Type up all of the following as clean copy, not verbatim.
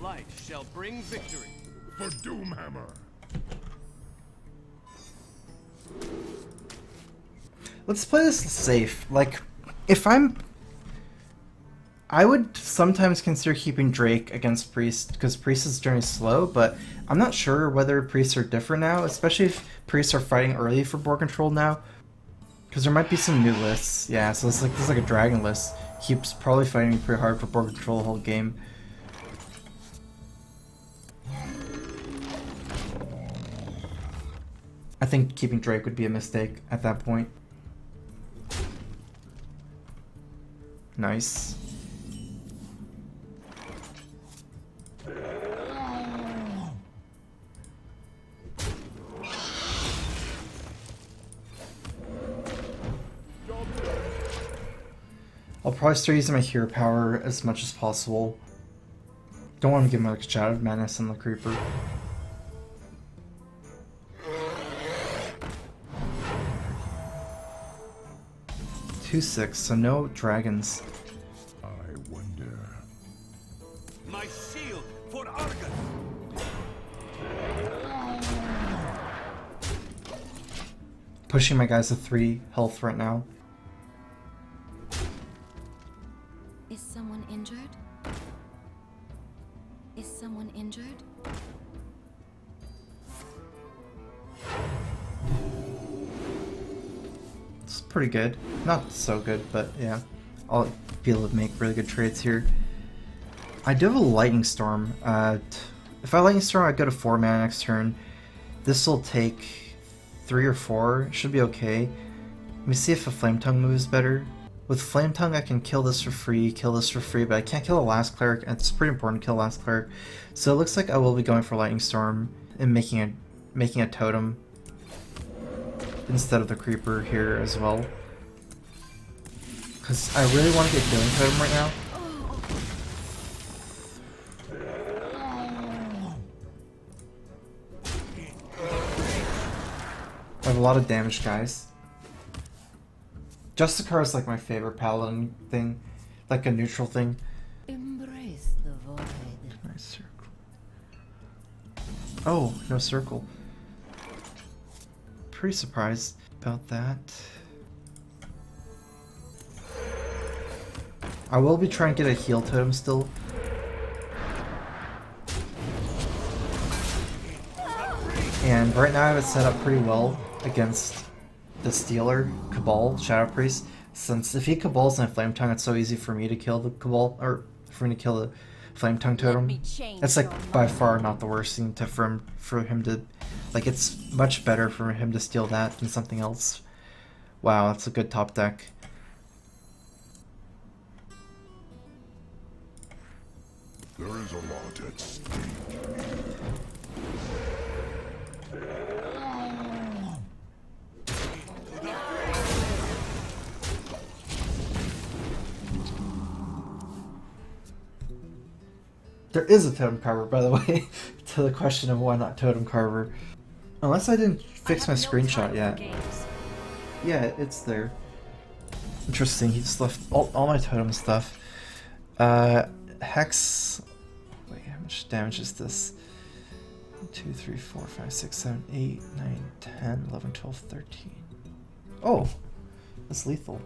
light shall bring victory. For Doomhammer. Let's play this safe. Like, if I would sometimes consider keeping Drake against Priest, because Priest is generally slow, but I'm not sure whether Priests are different now, especially if Priests are fighting early for board control now. Because there might be some new lists. Yeah, so it's like this is like a dragon list. Keeps probably fighting pretty hard for board control the whole game. I think keeping Drake would be a mistake at that point. Nice. I'll probably start using my hero power as much as possible. Don't want to give him like a Shadow of Madness on the Creeper. 2/6, so no dragons. I wonder. My shield for Argon. Pushing my guys to 3 health right now. Is someone injured? Is someone injured? It's pretty good. Not so good, but yeah. I'll be able to make really good trades here. I do have a Lightning Storm. If I Lightning Storm, I'd go to 4 mana next turn. This will take 3 or 4. Should be okay. Let me see if a Flame Tongue moves better. With Flame Tongue, I can kill this for free, but I can't kill the last Cleric, and it's pretty important to kill the last Cleric. So it looks like I will be going for Lightning Storm and making a Totem instead of the Creeper here as well. Because I really want to get Healing Totem right now. I have a lot of damage, guys. Justicar is like my favorite paladin thing, like a neutral thing. Embrace the void. Nice circle. Oh, no circle. Pretty surprised about that. I will be trying to get a heal totem still. And right now I have it set up pretty well against the Stealer, Cabal, Shadow Priest, since if he Cabals and a Flame Tongue, it's so easy for me to kill the Cabal, or for me to kill the Flame Tongue Totem. It's like by far not the worst thing for him to, like it's much better for him to steal that than something else. Wow, that's a good top deck. There is a lot at stake. There is a Totem Carver, by the way, to the question of why not Totem Carver. Unless I didn't fix my screenshot yet. Yeah, it's there. Interesting, he just left all my totem stuff. Hex... Wait, how much damage is this? 1, 2, 3, 4, 5, 6, 7, 8, 9, 10, 11, 12, 13. Oh! That's lethal.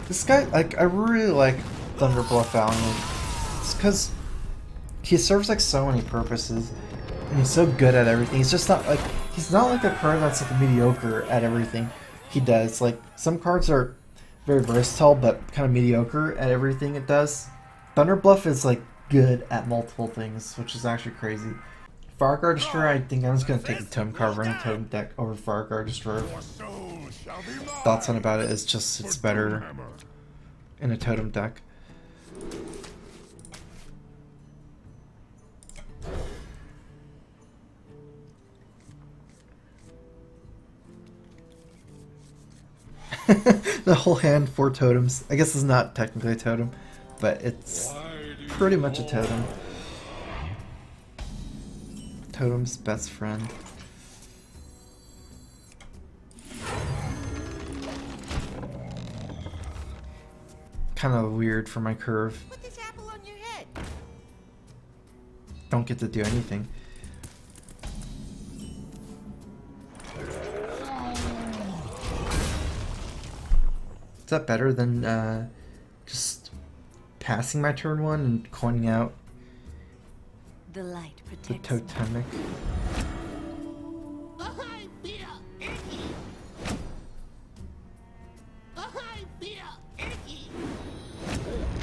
This guy, like, I really like Thunderbluff Valiant. It's because he serves like so many purposes, and he's so good at everything. He's just not like a card that's like mediocre at everything he does. Like some cards are very versatile, but kind of mediocre at everything it does. Thunderbluff is like good at multiple things, which is actually crazy. Fireguard Destroyer, I think I'm just gonna take the Totem Carver and Totem deck over Fireguard Destroyer. Thoughts on about it is just it's better in a Totem deck. The whole hand, 4 totems. I guess it's not technically a totem, but it's pretty much a totem. Totem's best friend. kind of weird for my curve. Put this apple on your head. Don't get to do anything. Is that better than just passing my turn 1 and coining out The light the protects me. totemic?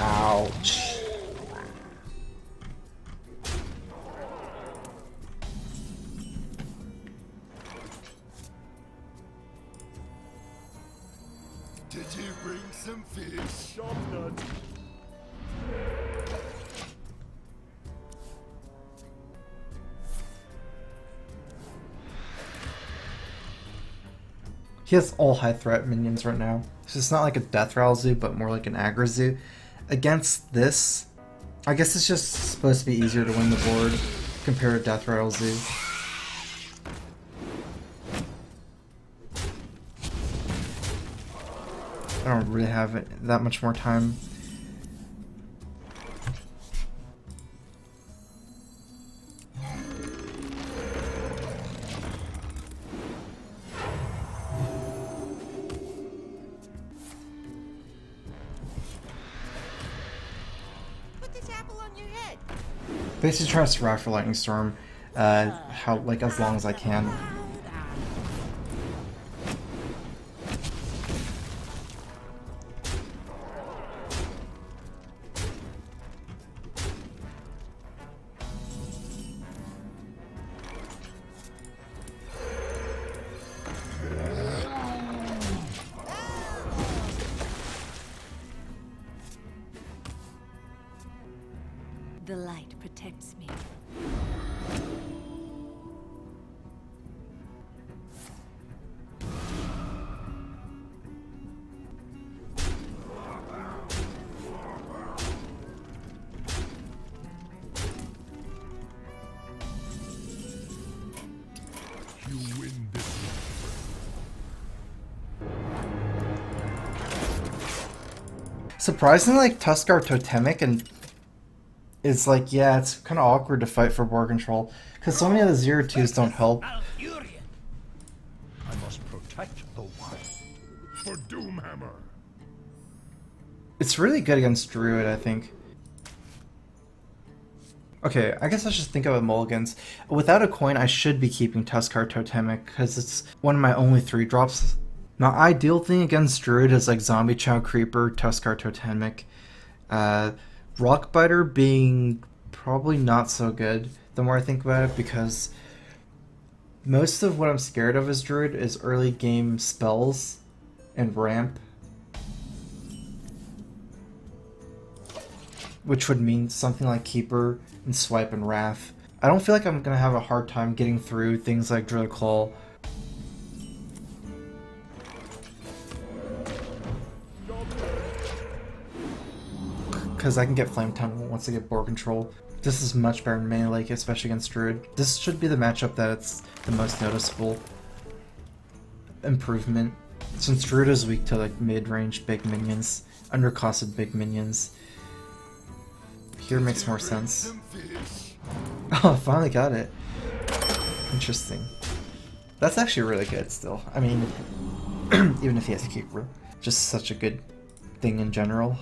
Ouch. Did you bring some fish? He has all high threat minions right now. So it's not like a death rattle zoo, but more like an aggro zoo. Against this, I guess it's just supposed to be easier to win the board compared to death rattle zoo. I don't really have that much more time. Put this apple on your head. Basically trying to survive for Lightning Storm, as long as I can. The light protects me. You win this Surprisingly, like Tuskar Totemic and it's like, yeah, it's kind of awkward to fight for board control because so many of the 0-2s don't help. I must protect the wild. for Doomhammer. It's really good against Druid, I think. Okay, I guess I should think about mulligans. Without a coin, I should be keeping Tuskar Totemic because it's one of my only 3-drops. My ideal thing against Druid is like Zombie Chow Creeper, Tuskar Totemic. Rockbiter being probably not so good the more I think about it, because most of what I'm scared of as Druid is early game spells and ramp, which would mean something like Keeper and Swipe and Wrath. I don't feel like I'm gonna have a hard time getting through things like Drill Claw. Because I can get Flame Tongue once I get board control. This is much better than Many Lake, especially against Druid. This should be the matchup that it's the most noticeable improvement, since Druid is weak to like mid-range big minions, undercosted big minions. Here makes more sense. Oh, I finally got it. Interesting. That's actually really good still. I mean, even if he has a Keeper. Just such a good thing in general.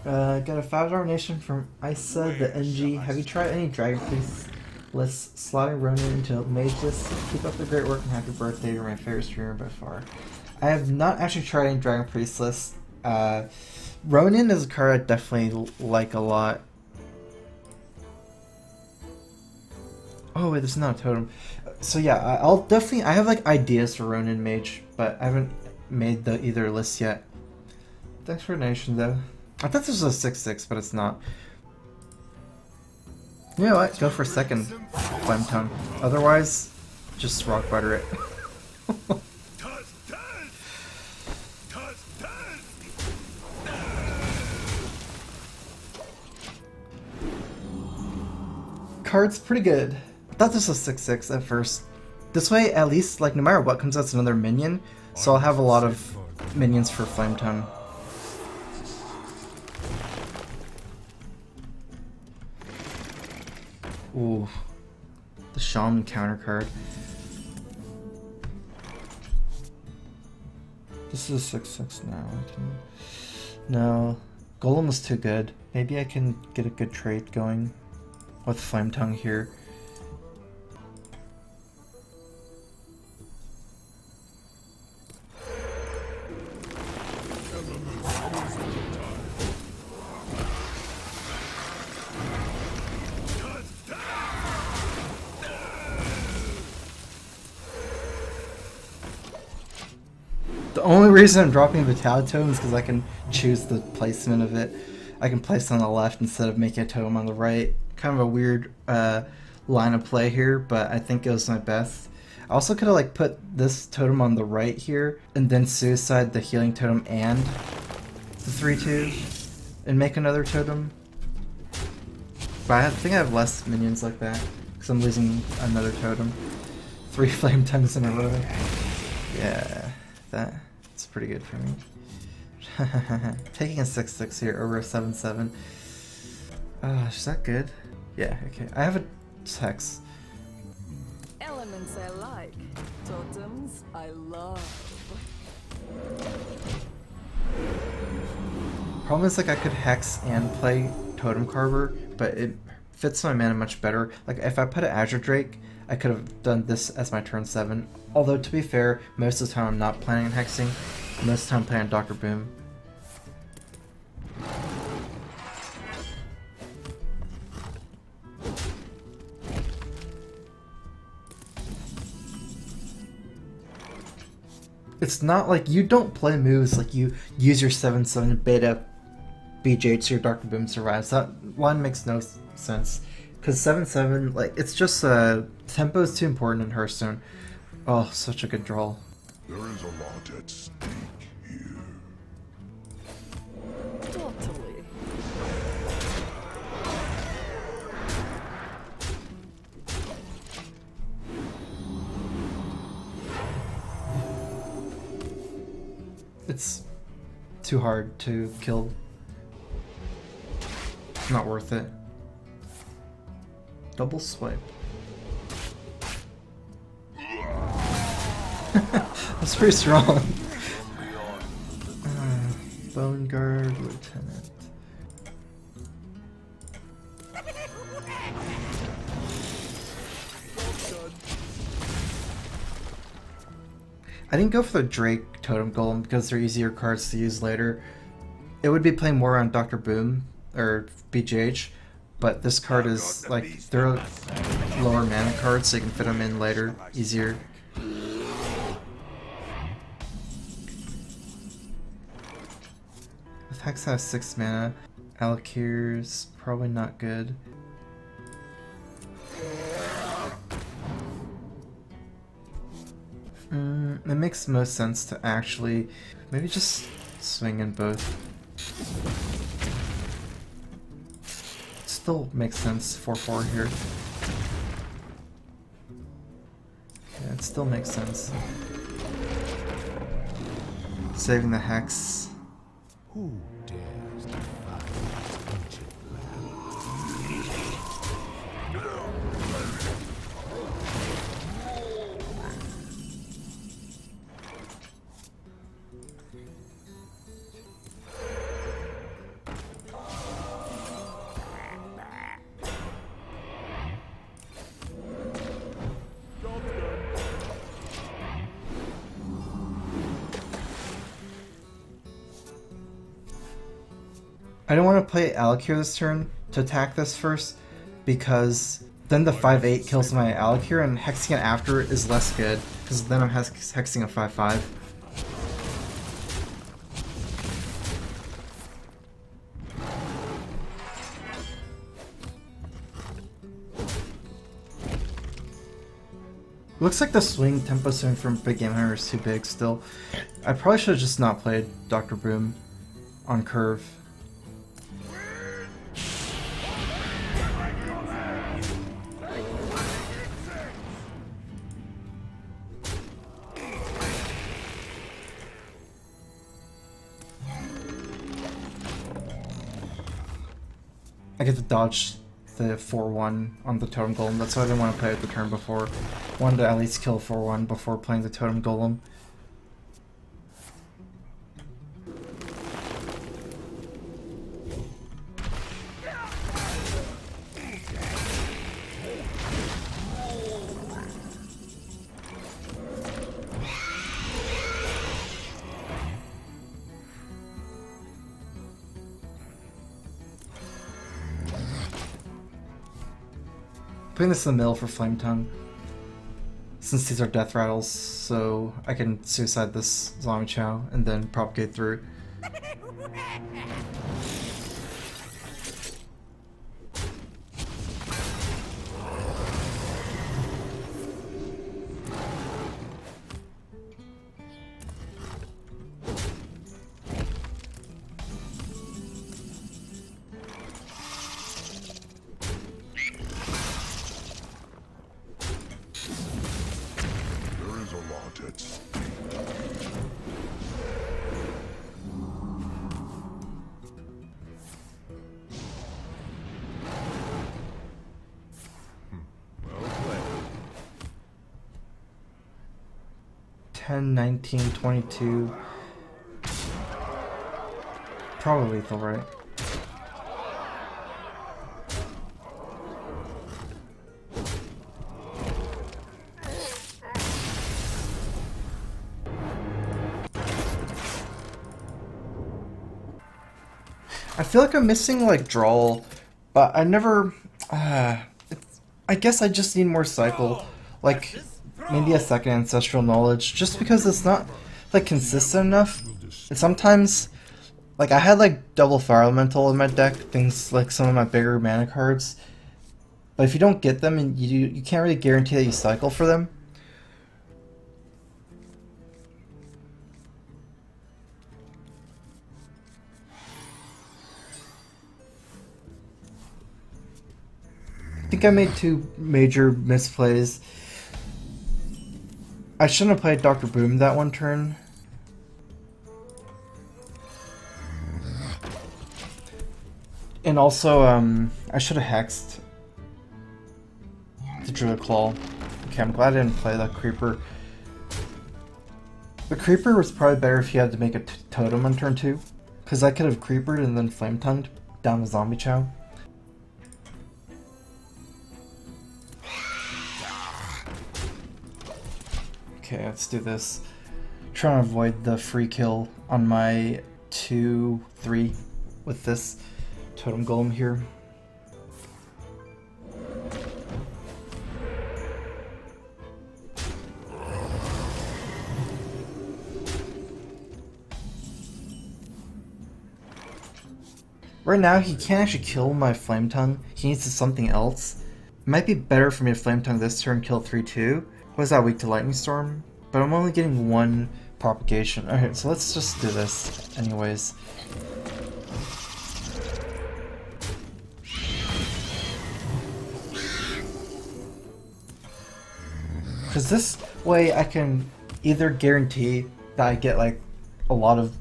Got a 5-star donation from Isa the NG. Have you tried any Dragon Priest lists? Slotting Ronin into Mage lists? Keep up the great work and happy birthday. You're my favorite streamer by far. I have not actually tried any Dragon Priest lists. Ronin is a card I definitely like a lot. Oh wait, this is not a totem. So yeah, I'll definitely, I have like ideas for Ronin Mage, but I haven't made either list yet. Thanks for the donation though. I thought this was a 6/6, but it's not. You know what? Go for second Flame Tongue. Otherwise, just Rockbiter it. Card's pretty good. I thought this was 6/6 at first. This way, at least, like, no matter what comes out, it's another minion, so I'll have a lot of minions for Flame Tongue. Ooh, the Shaman counter card. This is 6/6 now. I can... No, Golem was too good. Maybe I can get a good trade going with Flame Tongue here. The only reason I'm dropping the Totem is because I can choose the placement of it. I can place it on the left instead of making a totem on the right. Kind of a weird line of play here, but I think it was my best. I also could have like put this totem on the right here and then suicide the healing totem and the 3/2 and make another totem. But I think I have less minions like that because I'm losing another totem. 3 flame tongues in a row. Yeah, that's pretty good for me. Taking a 6/6 here over a 7/7. Is that good? Yeah, okay. I have a Hex. Elements I like, totems I love. Problem is, like, I could Hex and play Totem Carver, but it fits my mana much better. Like, if I put an Azure Drake, I could have done this as my turn 7. Although, to be fair, most of the time I'm not planning on Hexing. Most of the time I'm playing on Dr. Boom. It's not like you don't play moves like you use your 7/7 beta BJ so your Dr. Boom survives. That line makes no sense. Because 7/7, like, it's just tempo is too important in Hearthstone. Oh, such a good draw. There is a lot at stake here. Totally. It's too hard to kill. Not worth it. Double swipe. That's pretty strong. Bone Guard, Lieutenant. I didn't go for the Drake Totem Golem because they're easier cards to use later. It would be playing more on Dr. Boom or BGH, but this card is like, they're lower mana cards so you can fit them in later, easier. If Hex has 6 mana, Alakir's probably not good. It makes most sense to actually maybe just swing in both. Still makes sense 4/4 here. Yeah, it still makes sense. Saving the Hex. Who dares defy this ancient land? I don't want to play Alakir this turn to attack this first, because then the 5/8 kills my Alakir and hexing it after is less good, because then I'm hexing a 5/5. Looks like the swing tempo swing from Big Game Hunter is too big still. I probably should have just not played Dr. Boom on curve. I get to dodge the 4-1 on the Totem Golem. That's why I didn't want to play it the turn before. Wanted to at least kill 4-1 before playing the Totem Golem. Putting this in the middle for Flame Tongue, since these are death rattles, so I can suicide this Zombie Chow and then propagate through. Well played. 10, 19, 22. Probably lethal, right? I feel like I'm missing like drawl, but I never. I guess I just need more cycle, like maybe a second ancestral knowledge, just because it's not like consistent enough. And sometimes, like I had like double fire elemental in my deck, things like some of my bigger mana cards. But if you don't get them, and you can't really guarantee that you cycle for them. I think I made two major misplays. I shouldn't have played Dr. Boom that one turn. And also, I should have hexed the Druid Claw. Okay, I'm glad I didn't play that Creeper. The Creeper was probably better if you had to make a Totem on turn 2. Because I could have Creepered and then Flame Tongued down the Zombie Chow. Okay, let's do this. Trying to avoid the free kill on my 2-3 with this Totem Golem here. Right now, he can't actually kill my Flame Tongue. He needs something else. It might be better for me to Flame Tongue this turn, kill 3-2. What is that, weak to Lightning Storm? But I'm only getting one propagation. Okay, so let's just do this anyways. Because this way I can either guarantee that I get like a lot of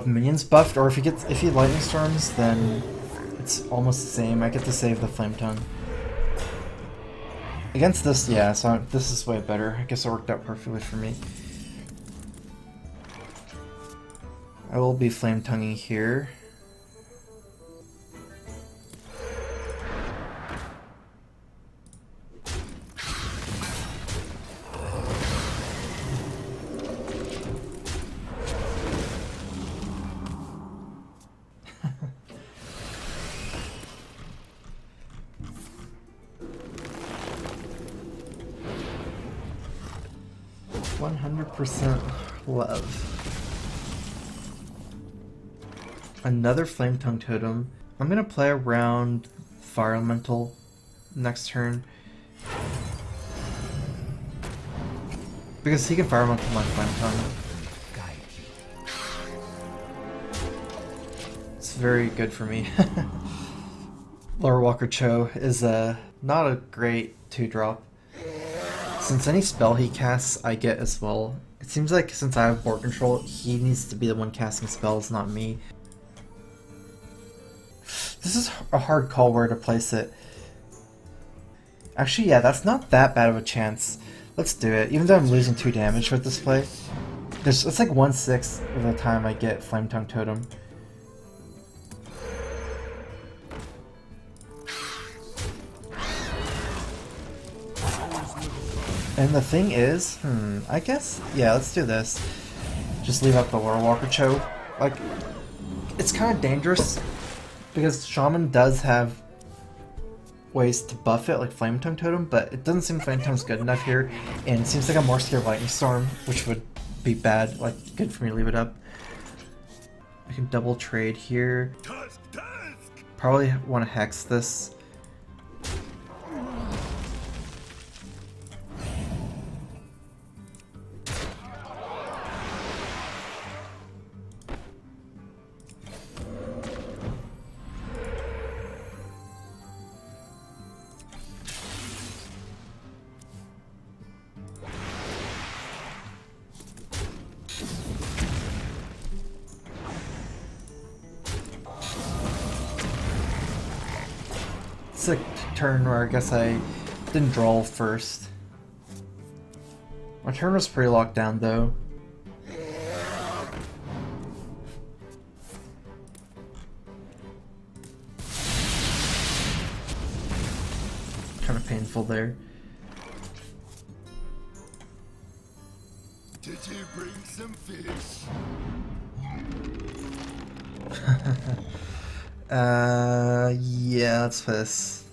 minions buffed, or if he Lightning Storms, then it's almost the same. I get to save the Flame Tongue. Against this, yeah, so this is way better. I guess it worked out perfectly for me. I will be Flame Tonguing here. Love. Another Flame Tongue Totem. I'm gonna play around Fire Elemental next turn. Because he can Fire Elemental my Flame Tongue. It's very good for me. Lore Walker Cho is not a great 2-drop. Since any spell he casts, I get as well. It seems like since I have board control, he needs to be the one casting spells, not me. This is a hard call where to place it. Actually, yeah, that's not that bad of a chance. Let's do it. Even though I'm losing 2 damage with this play. It's like 1/6 of the time I get Flame Tongue Totem. And the thing is, I guess, yeah, let's do this. Just leave out the Lore Walker Choke. Like, it's kind of dangerous because Shaman does have ways to buff it, like Flame Tongue Totem, but it doesn't seem Flame Tongue's good enough here, and it seems like I'm more scared of Lightning Storm, which would be bad, like, good for me to leave it up. I can double trade here. Probably want to Hex this. It's a turn where I guess I didn't draw first. My turn was pretty locked down though. Kind of painful there. Did you bring some fish? Yeah, let's play this.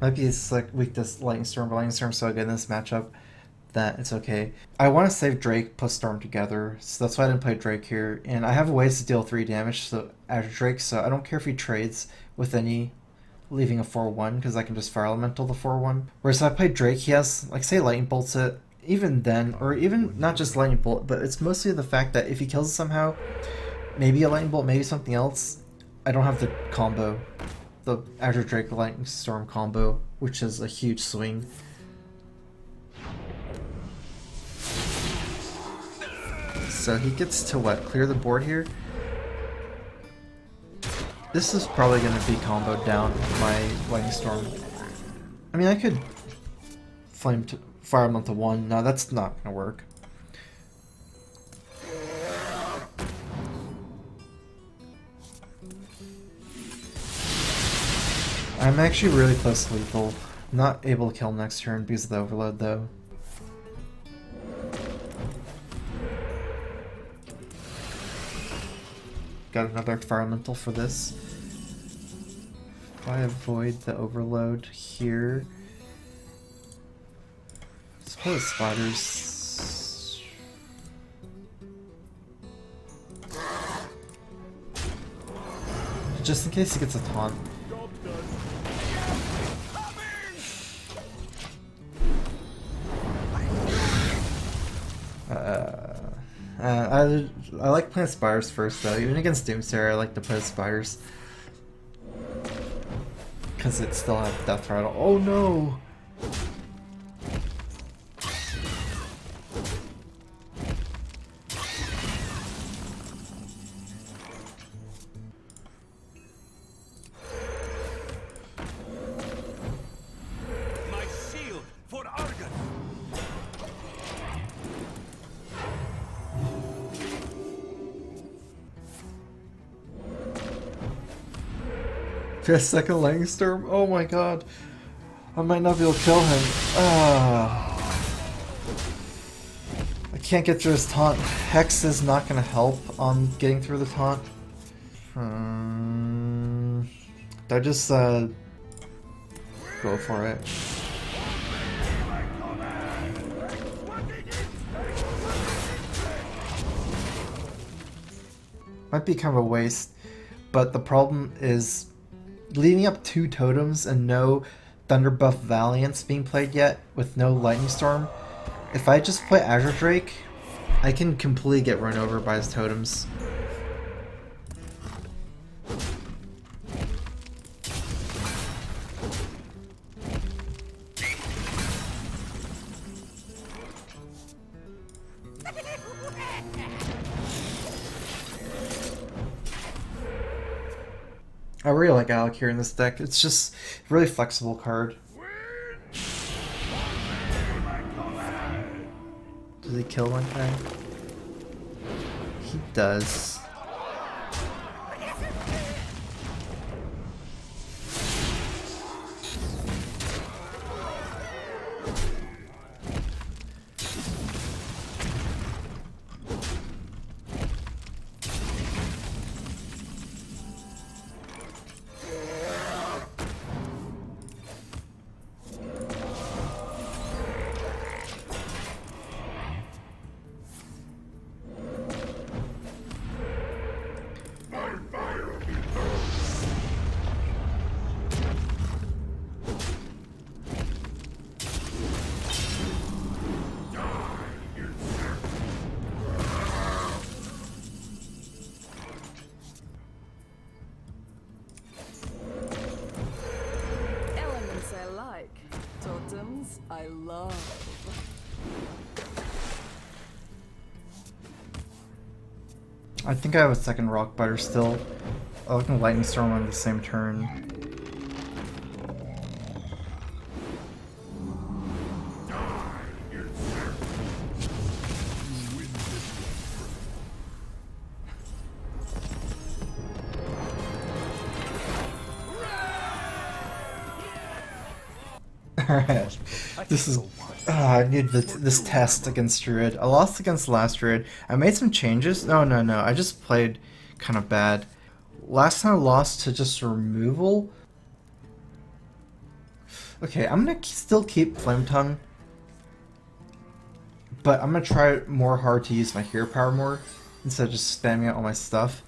Might be it's like weak to Lightning Storm, but Lightning Storm's so good in this matchup that it's okay. I want to save Drake plus Storm together, so that's why I didn't play Drake here. And I have ways to deal 3 damage so after Drake, so I don't care if he trades with any leaving a 4-1, because I can just Fire Elemental the 4-1. Whereas if I play Drake, he has, like, say Lightning Bolts it, even then, or even not just Lightning Bolt, but it's mostly the fact that if he kills it somehow, maybe a Lightning Bolt, maybe something else, I don't have the combo. The Azure Drake Lightning Storm combo, which is a huge swing. So he gets to what? Clear the board here? This is probably going to be comboed down with my Lightning Storm. I mean, I could Fire Elemental 1. No, that's not going to work. I'm actually really close to lethal. Not able to kill him next turn because of the overload though. Got another Fire Elemental for this. If I avoid the overload here. Let's play the spiders. Just in case he gets a taunt. I like playing Spires first though. Even against Doomsayer, I like to play Spires. Because it still has Death Rattle. Oh no! My shield for Argus. For a second Lightning Storm? Oh my god. I might not be able to kill him. I can't get through his taunt. Hex is not going to help on getting through the taunt. Do I just go for it? Might be kind of a waste, but the problem is leaving up 2 totems and no Thunder Buff Valiance being played yet with no Lightning Storm. If I just play Azure Drake, I can completely get run over by his totems. I really like Alec here in this deck. It's just a really flexible card. Does he kill one guy? He does. Elements I like. Totems I love. I think I have a second Rock Biter still. I can Lightning Storm on the same turn. Alright, this is... I need this test against Druid. I lost against last Druid. I made some changes. No, I just played kind of bad. Last time I lost to just removal. Okay, I'm gonna still keep Flame Tongue. But I'm gonna try more hard to use my hero power more instead of just spamming out all my stuff.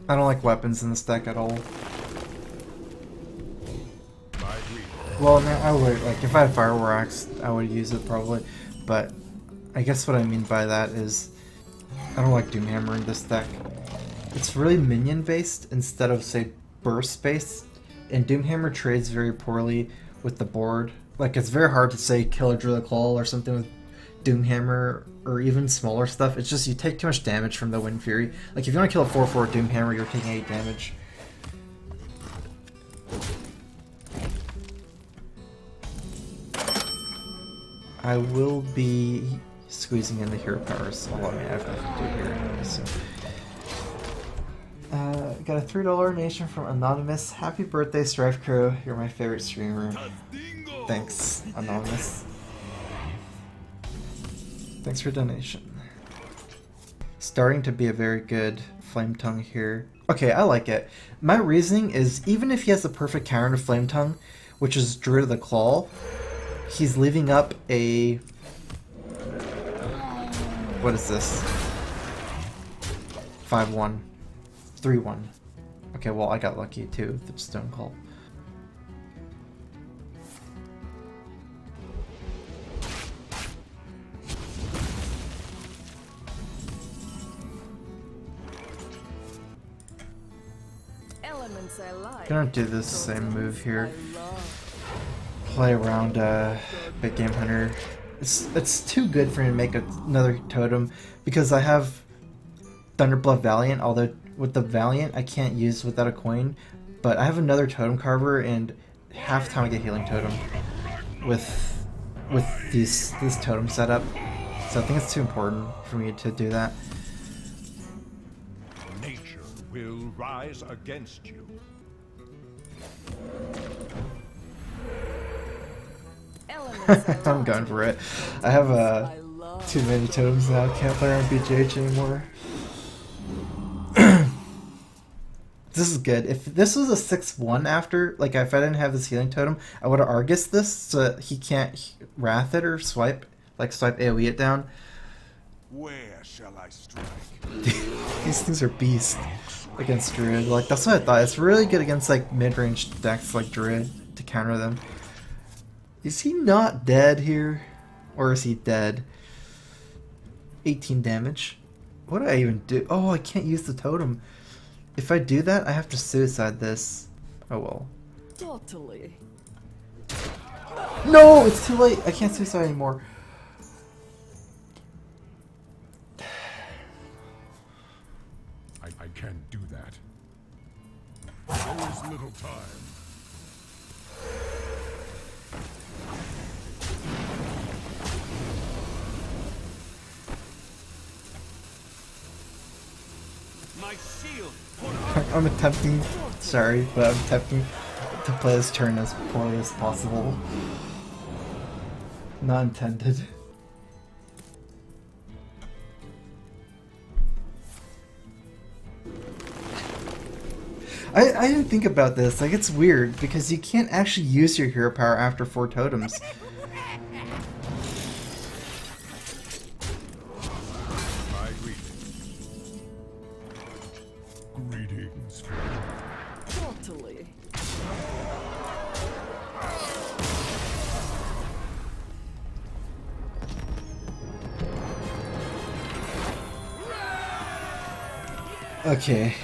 I don't like weapons in this deck at all. Well, no, I would, like, if I had Fire War Axe, I would use it probably, but I guess what I mean by that is I don't like Doomhammer in this deck. It's really minion based instead of, say, burst based, and Doomhammer trades very poorly with the board. Like, it's very hard to, say, kill a Drill Claw or something with Doomhammer, or even smaller stuff. It's just you take too much damage from the Wind Fury. Like, if you want to kill a 4/4 Doomhammer, you're taking 8 damage. I will be squeezing in the hero powers. Well, I mean, I have nothing to do here anyway, so. Got a $3 donation from Anonymous. Happy birthday, Strife Crew. You're my favorite streamer. Thanks, Anonymous. Thanks for donation. Starting to be a very good Flame Tongue here. Okay, I like it. My reasoning is even if he has the perfect counter to Flame Tongue, which is Druid of the Claw, he's leaving up a... What is this? 5-1. 3-1. Okay, well, I got lucky too with the Stone Call. Elements I like. Gonna do this same move here. Play around Big Game Hunter. It's too good for me to make another totem because I have Thunderblood Valiant, although with the Valiant I can't use without a coin, but I have another Totem Carver and half the time I get Healing Totem with this totem setup. So I think it's too important for me to do that. Nature will rise against you. I'm going for it. I have too many totems now. I can't play on BGH anymore. This is good. If this was a 6-1 after, like if I didn't have this healing totem, I would have Argus this so that he can't Wrath it or swipe AoE it down. Where shall I strike? These things are beast against Druid. Like that's what I thought. It's really good against like mid-range decks like Druid to counter them. Is he not dead here? Or is he dead? 18 damage. What did I even do? Oh, I can't use the totem. If I do that, I have to suicide this. Oh well. Totally. No, it's too late. I can't suicide anymore. I can't do that. There is little time. My shield. I'm attempting, sorry, but I'm attempting to play this turn as poorly as possible. Not intended. I didn't think about this, like it's weird, because you can't actually use your hero power after 4 totems. My greetings. Totally. Okay.